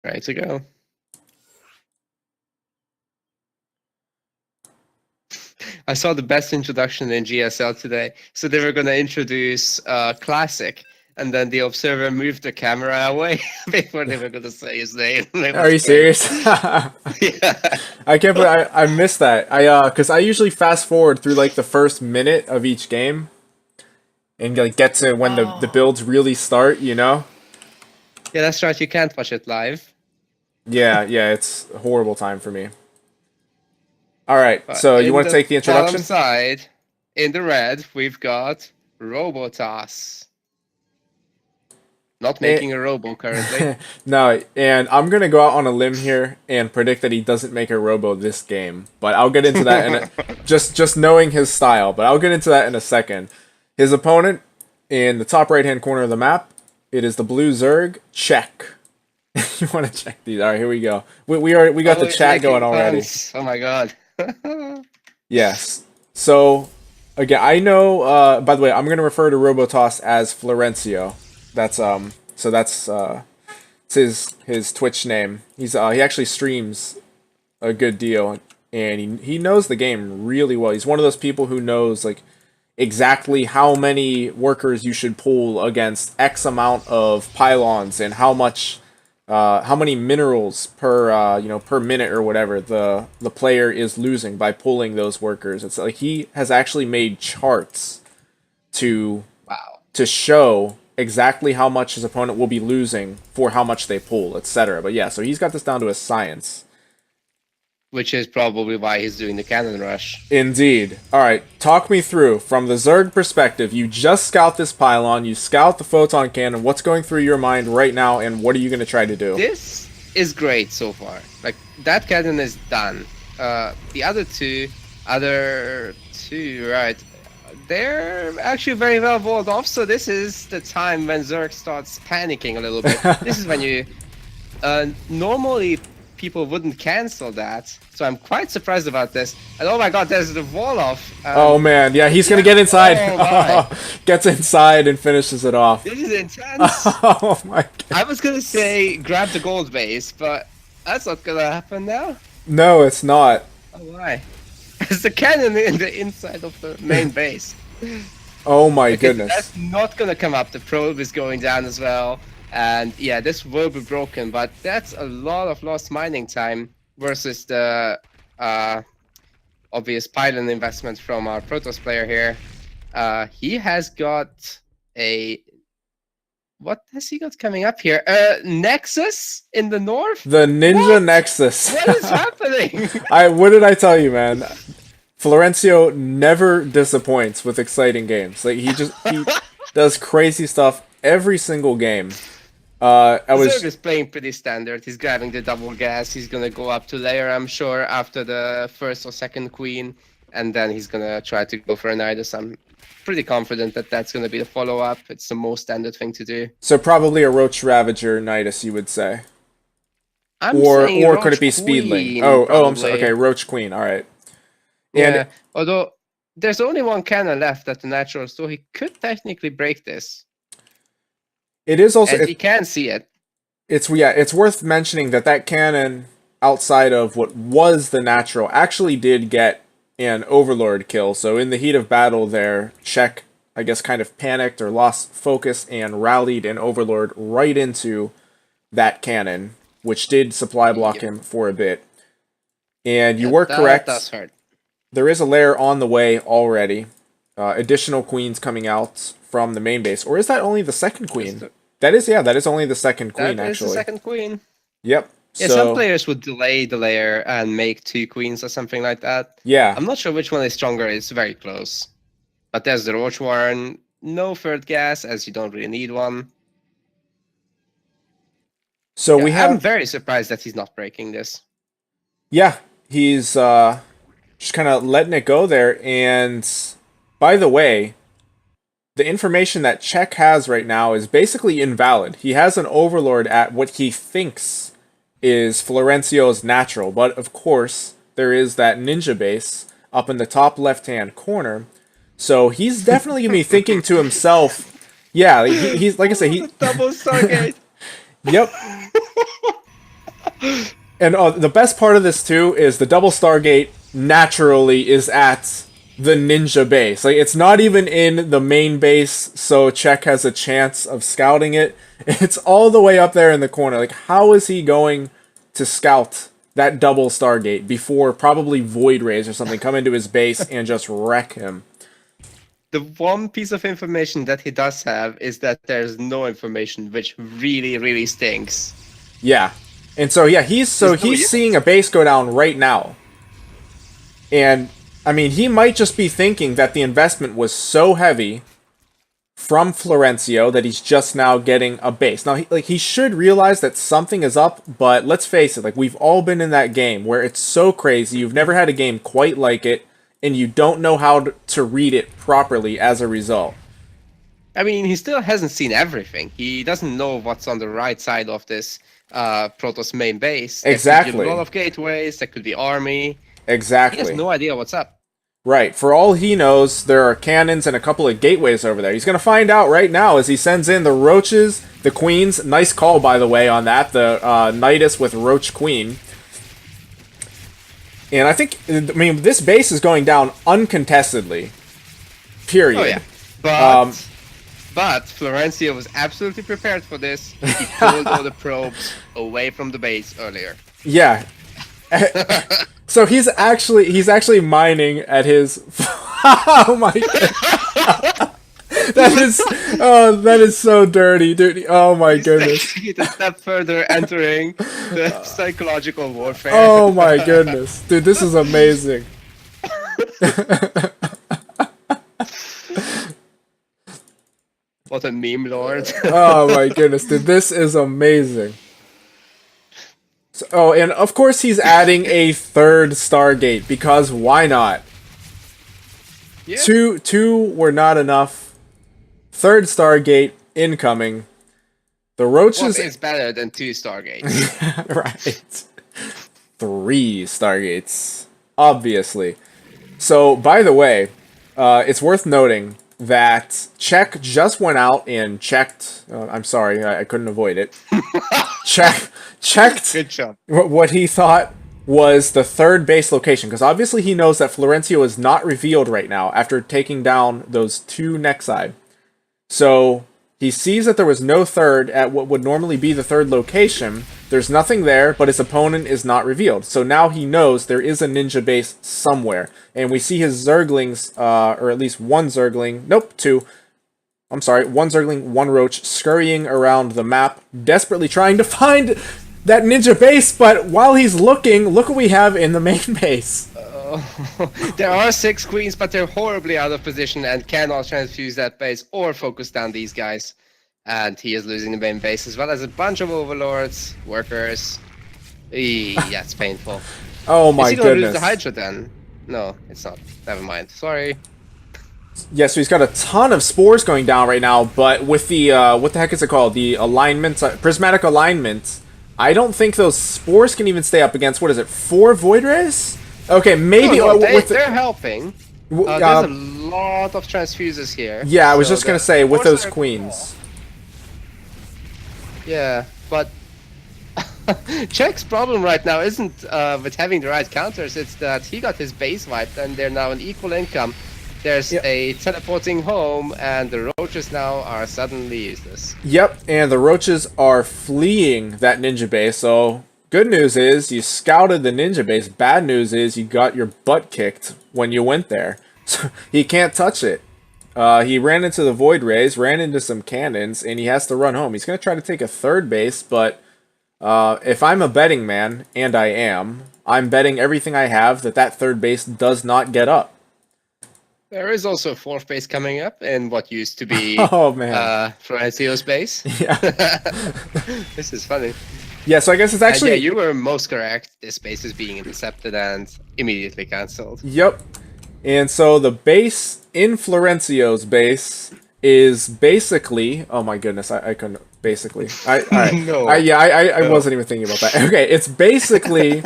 Ready to go. I saw the best introduction in GSL today. So they were going to introduce Classic, and then the observer moved the camera away before they were going to say his name. Are you serious? Yeah. I can't believe I missed that. Cause I usually fast forward through like the first minute of each game and like get to when the builds really start, you know? Yeah, that's right. You can't watch it live. Yeah, it's a horrible time for me. Alright, But so you in want to the take the bottom introduction? side, in the red, we've got Robotas. Not Eh, making a robo currently. no, and I'm gonna go out on a limb here and predict that he doesn't make a robo this game. But I'll get into that in just knowing his style. But I'll get into that in a second. His opponent in the top right hand corner of the map, it is the blue Zerg. Check. You want to check these? All right, here we go. We got the Always chat making going already. puns. Oh my god. Yes. So again, I know. By the way, I'm gonna refer to Robotoss as Florencio. That's So that's it's his Twitch name. He actually streams a good deal, and he knows the game really well. He's one of those people who knows like exactly how many workers you should pull against X amount of pylons and how many minerals per per minute or whatever the player is losing by pulling those workers. It's like he has actually made charts to Wow. to show exactly how much his opponent will be losing for how much they pull, etc. But yeah, so he's got this down to a science. Which is probably why he's doing the cannon rush. Indeed. Alright, talk me through, from the Zerg perspective, you just scout this pylon, you scout the photon cannon, what's going through your mind right now, and what are you going to try to do? This is great so far. Like, that cannon is done. The other two, right, they're actually very well walled off, so this is the time when Zerg starts panicking a little bit. This is when you... normally, people wouldn't cancel that, so I'm quite surprised about this. And oh my god, there's the wall off. Oh man, yeah, he's gonna get inside. Oh, Gets inside and finishes it off. this is intense. Oh my god. I was gonna say grab the gold base, but that's not gonna happen now. No, it's not. Oh why? It's the cannon in the inside of the main base. Oh my Okay, goodness. that's not gonna come up. The probe is going down as well. And yeah, this will be broken, but that's a lot of lost mining time versus the obvious pylon investment from our Protoss player here. He has got a... What has he got coming up here? Nexus in the north? The Ninja What? Nexus. What is happening? What did I tell you, man? Florencio never disappoints with exciting games. Like he does crazy stuff every single game. Zerg is playing pretty standard. He's grabbing the double gas. He's gonna go up to layer, I'm sure, after the first or second queen, and then he's gonna try to go for an Nidus. I'm pretty confident that that's gonna be the follow-up. It's the most standard thing to do. So probably a Roach Ravager Nidus, you would say. Or Could it be Speedling? I'm sorry. Okay, Roach Queen. All right. Yeah, although there's only one cannon left at the natural, so he could technically break this. It is also... And he can see it. It's worth mentioning that cannon, outside of what was the natural, actually did get an Overlord kill. So in the heat of battle there, Czech, I guess, kind of panicked or lost focus and rallied an Overlord right into that cannon, which did supply block him for a bit. And you were correct. That does hurt. There is a layer on the way already. Additional queens coming out from the main base. Or is that only the second queen? That is only the second queen, That is actually. the second queen. Yep. Yeah, some players would delay the layer and make 2 queens or something like that. Yeah. I'm not sure which one is stronger. It's very close. But there's the Roach Warren. No third gas, as you don't really need one. So yeah, we have... I'm very surprised that he's not breaking this. Yeah, he's just kind of letting it go there. And by the way, the information that Czech has right now is basically invalid. He has an Overlord at what he thinks is Florencio's natural, but of course there is that ninja base up in the top left-hand corner. So he's definitely gonna be thinking to himself, yeah, he's like I say, he double Stargate. Yep. And the best part of this too is the double Stargate naturally is at the ninja base. Like it's not even in the main base, so Czech has a chance of scouting it. It's all the way up there in the corner. Like how is he going to scout that double Stargate before probably Void Rays or something come into his base and just wreck him? The one piece of information that he does have is that there's no information, which really, really stinks. Yeah. And so yeah, he's seeing a base go down right now. And I mean, he might just be thinking that the investment was so heavy from Florencio that he's just now getting a base. Now, he should realize that something is up, but let's face it, like we've all been in that game where it's so crazy, you've never had a game quite like it, and you don't know how to read it properly as a result. I mean, he still hasn't seen everything. He doesn't know what's on the right side of this Protoss main base. Exactly. There could be a lot of gateways, there could be army. Exactly. He has no idea what's up. Right. For all he knows, there are cannons and a couple of gateways over there. He's going to find out right now as he sends in the Roaches, the Queens. Nice call, by the way, on that. The Nidus with Roach Queen. And I think, I mean, this base is going down uncontestedly. Period. Oh, yeah. But Florencio was absolutely prepared for this. He pulled all the probes away from the base earlier. Yeah. So he's actually mining at his. Oh my god! That is so dirty, dude. Oh my goodness! He's a step further entering the psychological warfare. Oh my goodness, dude! This is amazing. What a meme lord! Oh my goodness, dude! This is amazing. Oh, and of course he's adding a third Stargate, because why not? Yeah. Two were not enough. Third Stargate incoming. The Roaches... What is better than 2 Stargates? Right. 3 Stargates. Obviously. So, by the way, it's worth noting that Czech just went out and checked... I'm sorry, I couldn't avoid it. Checked Good job. what he thought was the third base location, because obviously he knows that Florencio is not revealed right now after taking down those 2 Nexi. So he sees that there was no third at what would normally be the third location. There's nothing there, but his opponent is not revealed. So now he knows there is a ninja base somewhere. And we see his Zerglings, or at least one Zergling, nope, 2. I'm sorry, one Zergling, one Roach, scurrying around the map, desperately trying to find that ninja base, but while he's looking, look what we have in the main base. There are 6 queens, but they're horribly out of position and cannot transfuse that base or focus down these guys. And he is losing the main base, as well as a bunch of overlords, workers. Yeah, it's painful. Oh my goodness. Is he gonna lose goodness. the Hydra then? No, it's not. Never mind. Sorry. Yeah, so he's got a ton of spores going down right now, but with the, what the heck is it called? The alignment, prismatic alignment, I don't think those spores can even stay up against, what is it, 4 Void Rays? Okay, maybe... No, they're helping. There's a lot of transfuses here. Yeah, I was just going to say, with those queens. Yeah, but Czech's problem right now isn't with having the right counters, it's that he got his base wiped and they're now an equal income. There's a teleporting home, and the Roaches now are suddenly useless. Yep, and the Roaches are fleeing that ninja base, so good news is you scouted the ninja base. Bad news is you got your butt kicked when you went there. So he can't touch it. He ran into the Void Rays, ran into some cannons, and he has to run home. He's going to try to take a third base, but if I'm a betting man, and I am, I'm betting everything I have that that third base does not get up. There is also a 4th base coming up in what used to be Florencio's base. Yeah. This is funny. Yeah, so I guess it's actually... yeah, you were most correct. This base is being intercepted and immediately cancelled. Yep. And so the base in Florencio's base is basically... Oh my goodness, I couldn't... Basically. No. I wasn't even thinking about that. Okay, it's basically...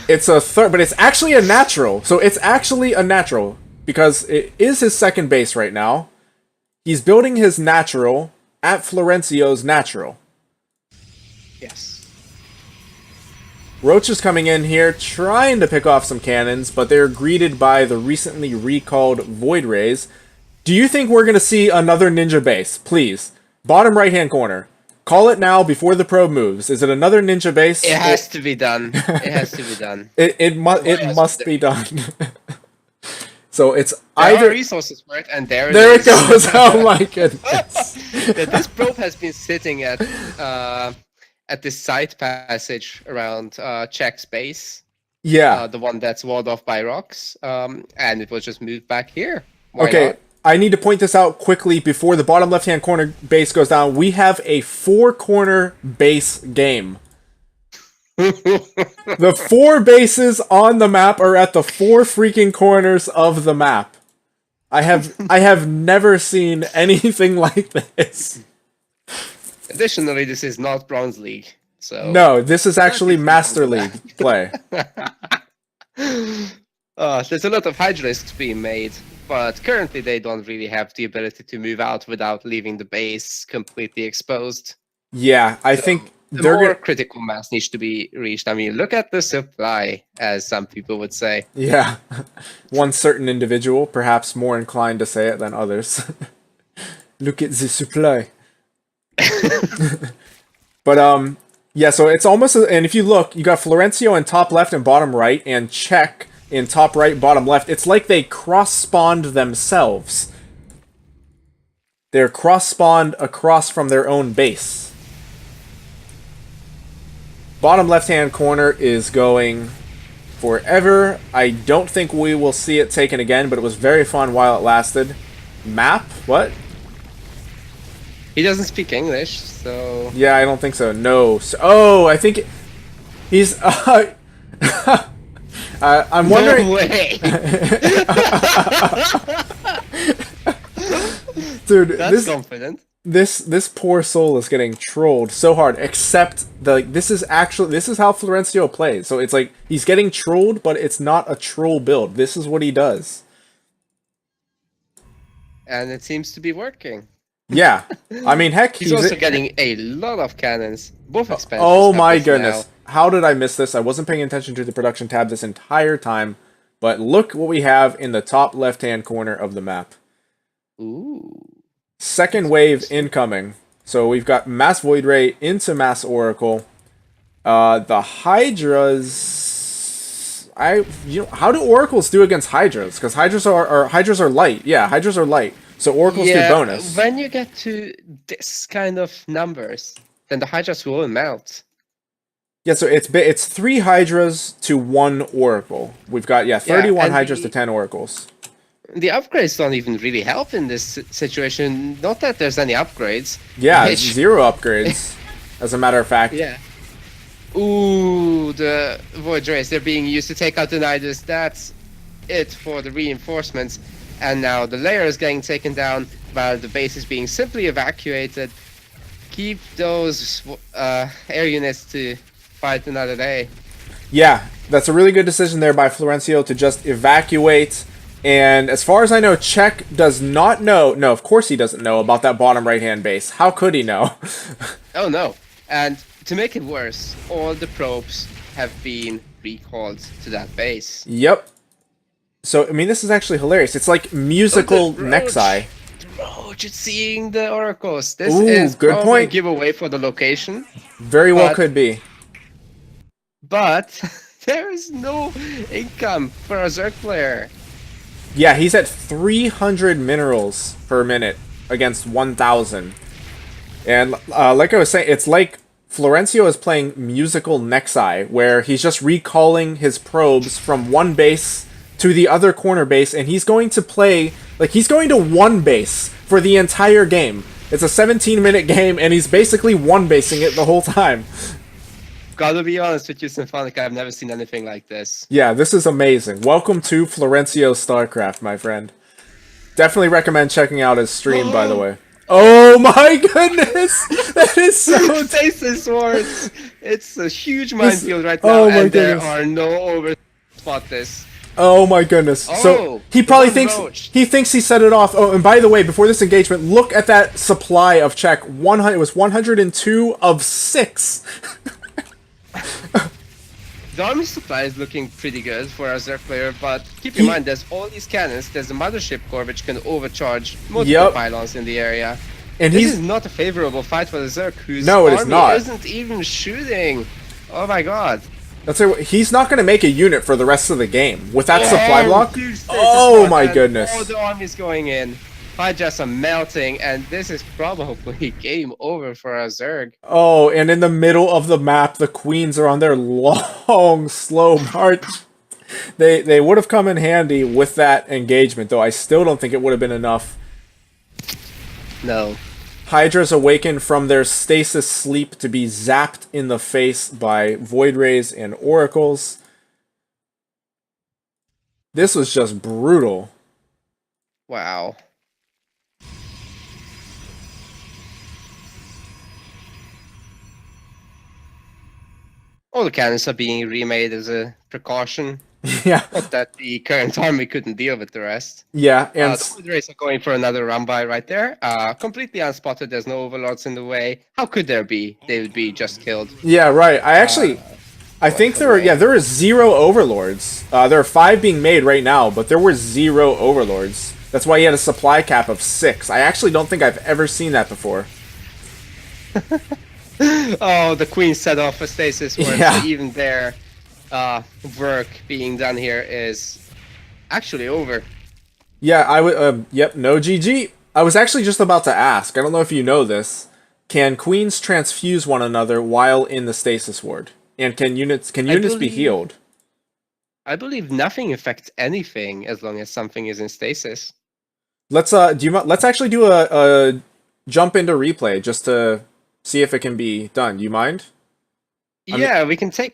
It's a third... But it's actually a natural. So it's actually a natural. Because it is his second base right now. He's building his natural at Florencio's natural. Yes. Roach is coming in here trying to pick off some cannons, but they're greeted by the recently recalled Void Rays. Do you think we're going to see another ninja base? Please. Bottom right-hand corner. Call it now before the probe moves. Is it another ninja base? It has to be done. It has to be done. It must be done. So it's there either are resources for it, and there it goes. Oh my goodness! This probe has been sitting at this side passage around Czech's base. Yeah, the one that's walled off by rocks, and it was just moved back here. Why okay. not? I need to point this out quickly before the bottom left-hand corner base goes down. We have a 4-corner base game. The 4 bases on the map are at the 4 freaking corners of the map. I have never seen anything like this. Additionally, this is not Bronze League, so no, this is actually Master League play. There's a lot of Hydralisks being made, but currently they don't really have the ability to move out without leaving the base completely exposed. Yeah, I think the more critical mass needs to be reached. I mean, look at the supply, as some people would say. Yeah, one certain individual, perhaps more inclined to say it than others. Look at the supply. But yeah, so it's almost, and if you look, you got Florencio in top left and bottom right, and Czech in top right, bottom left. It's like they cross-spawned themselves. They're cross-spawned across from their own base. Bottom left-hand corner is going forever. I don't think we will see it taken again, but it was very fun while it lasted. Map? What? He doesn't speak English, so... Yeah, I don't think so. No. Oh, I think he's... I'm wondering... No way! Dude, that's confident. This poor soul is getting trolled so hard, except this is how Florencio plays. So it's like he's getting trolled, but it's not a troll build. This is what he does. And it seems to be working. Yeah. I mean, heck, he's also getting a lot of cannons, both expensive. Oh my goodness. Now. How did I miss this? I wasn't paying attention to the production tab this entire time, but look what we have in the top left-hand corner of the map. Ooh. Second wave incoming. So we've got Mass Void Ray into Mass Oracle. The Hydras... how do Oracles do against Hydras? Because Hydras are light. Yeah, Hydras are light. So Oracles do bonus. When you get to this kind of numbers, then the Hydras will melt. Yeah, so it's 3 Hydras to 1 Oracle. We've got 31 Hydras to 10 Oracles. The upgrades don't even really help in this situation. Not that there's any upgrades. Yeah, 0 upgrades, as a matter of fact. Yeah. Ooh, the Void Rays, they're being used to take out the Nidus. That's it for the reinforcements. And now the layer is getting taken down while the base is being simply evacuated. Keep those air units to fight another day. Yeah, that's a really good decision there by Florencio to just evacuate. And as far as I know, Czech does not know. No, of course he doesn't know about that bottom right-hand base. How could he know? Oh, no. And to make it worse, all the probes have been recalled to that base. Yep. So, I mean, this is actually hilarious. It's like musical Nexi. Roach is seeing the oracles. This Ooh, is good probably point. A giveaway for the location. Very well could be. But there is no income for a Zerg player. Yeah, he's at 300 minerals per minute against 1,000. And like I was saying, it's like Florencio is playing musical Nexi, where he's just recalling his probes from one base to the other corner base, and he's going to play, like, he's going to one base for the entire game. It's a 17-minute game, and he's basically one-basing it the whole time. Gotta be honest with you, SymphoniC, I've never seen anything like this. Yeah, this is amazing. Welcome to Florencio's StarCraft, my friend. Definitely recommend checking out his stream, by the way. Oh my goodness! That is so... Stasis Swords! It's a huge minefield right now, and there are no overspot this. Oh my goodness. Oh, so he probably thinks he set it off. Oh, and by the way, before this engagement, look at that supply of Czech. It was 102 of 6. The army supply is looking pretty good for a Zerg player, but keep in mind there's all these cannons, there's a mothership core which can overcharge multiple pylons in the area. And this is not a favorable fight for the Zerg, whose no, it army is not. Isn't even shooting. Oh my god. That's it. He's not going to make a unit for the rest of the game with that supply block. Oh my goodness! All the armies going in. Hydras are melting, and this is probably game over for a Zerg. Oh, and in the middle of the map, the queens are on their long, slow march. They would have come in handy with that engagement, though I still don't think it would have been enough. No. Hydras awaken from their stasis sleep to be zapped in the face by Void Rays and Oracles. This was just brutal. Wow. All the cannons are being remade as a precaution. Yeah. Not that the current army couldn't deal with the rest. Yeah, and the Void Rays are going for another run by right there. Completely unspotted. There's no overlords in the way. How could there be? They would be just killed. Yeah, right. I think there are 0 overlords. There are 5 being made right now, but there were 0 overlords. That's why he had a supply cap of 6. I actually don't think I've ever seen that before. Oh, the queen set off a stasis where Yeah. even their work being done here is actually over. Yeah, I would. Yep, no GG. I was actually just about to ask. I don't know if you know this. Can queens transfuse one another while in the stasis ward? And can units be healed? I believe nothing affects anything as long as something is in stasis. Let's let's actually do a jump into replay just to see if it can be done. Do you mind? Yeah, we can take